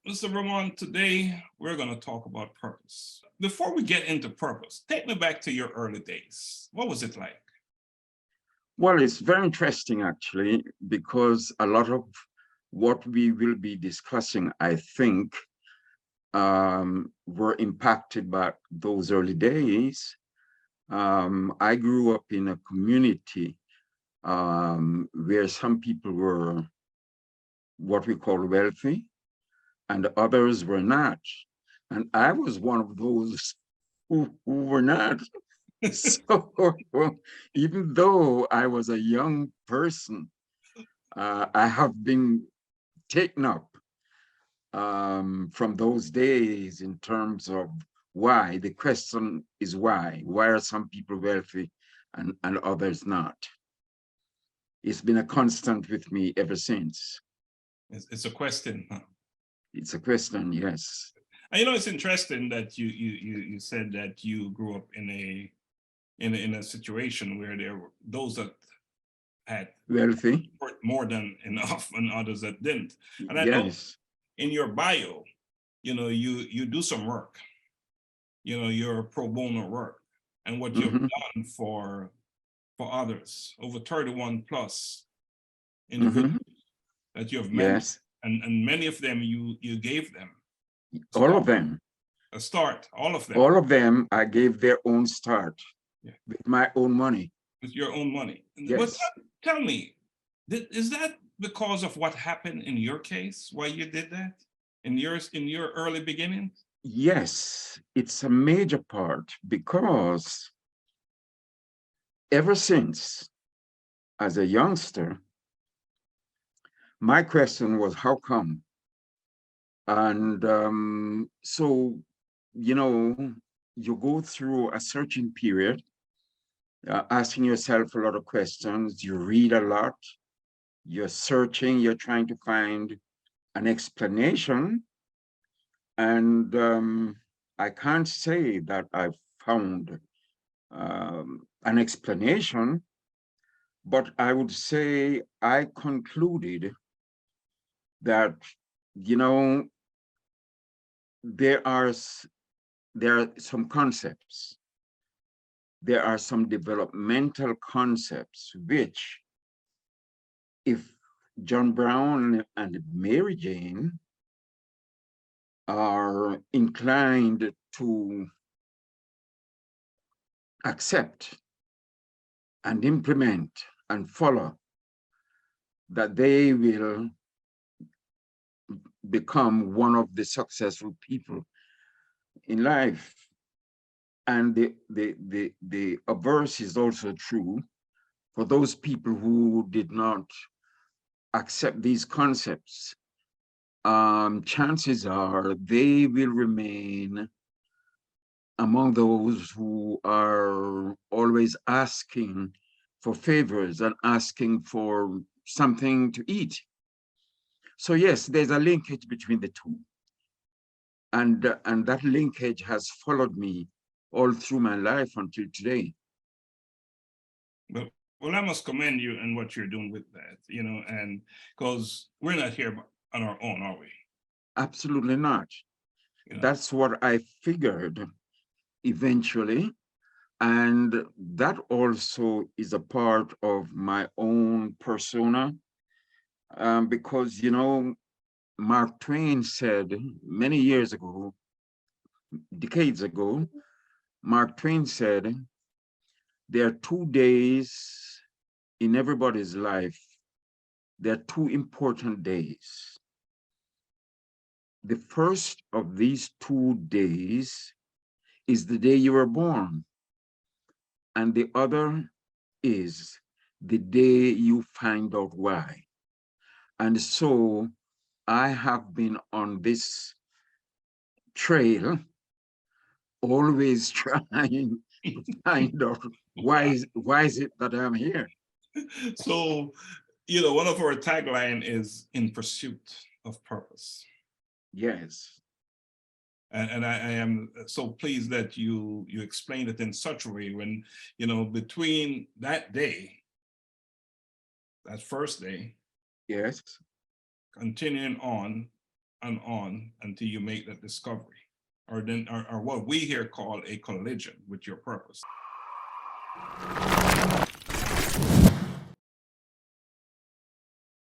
Mr. Vermont, today we're going to talk about purpose. Before we get into purpose, take me back to your early days. What was it like? Well, it's very interesting, actually, because a lot of what we will be discussing, I think, were impacted by those early days. I grew up in a community where some people were what we call wealthy and others were not. And I was one of those who were not. So even though I was a young person, I have been taken up from those days in terms of why. The question is why. Why are some people wealthy and others not? It's been a constant with me ever since. It's a question. Huh? It's a question, yes. And it's interesting that you said that you grew up in a situation where there were those that had Wealthy, more than enough and others that didn't. And I know yes. in your bio, you do some work, your pro bono work and what you've Hmm. done for others, over 31 plus Hmm. individuals that you have mentored, Yes, and many of them you gave them all start, of them. a start, all of them. All of them, I gave their own start Yeah, with my own money. with your own money. But Yes. tell me, is that because of what happened in your case? Why you did that in your early beginnings? Yes, it's a major part because ever since, as a youngster, my question was, how come? And so, you know, you go through a searching period, asking yourself a lot of questions. You read a lot, you're searching, you're trying to find an explanation. And I can't say that I've found an explanation, but I would say I concluded that, you know, there are there are some concepts, there are some developmental concepts which, if John Brown and Mary Jane are inclined to accept and implement and follow, that they will become one of the successful people in life. And the averse is also true for those people who did not accept these concepts. Chances are they will remain among those who are always asking for favors and asking for something to eat. So yes, there's a linkage between the two. And that linkage has followed me all through my life until today. Well, I must commend you and what you're doing with that, and because we're not here on our own, are we? Absolutely not. You know, That's what I figured eventually. And that also is a part of my own persona, because, Mark Twain said many years ago, decades ago, Mark Twain said, there are 2 days in everybody's life. There are two important days. The first of these 2 days is the day you were born, and the other is the day you find out why. And so I have been on this trail, always trying to find out why is it that I'm here. so one of our tagline is "In pursuit of purpose," Yes. and I am so pleased that you explained it in such a way when between that day, that first day, Yes. continuing on and on until you make that discovery, or then, or what we here call a collision with your purpose.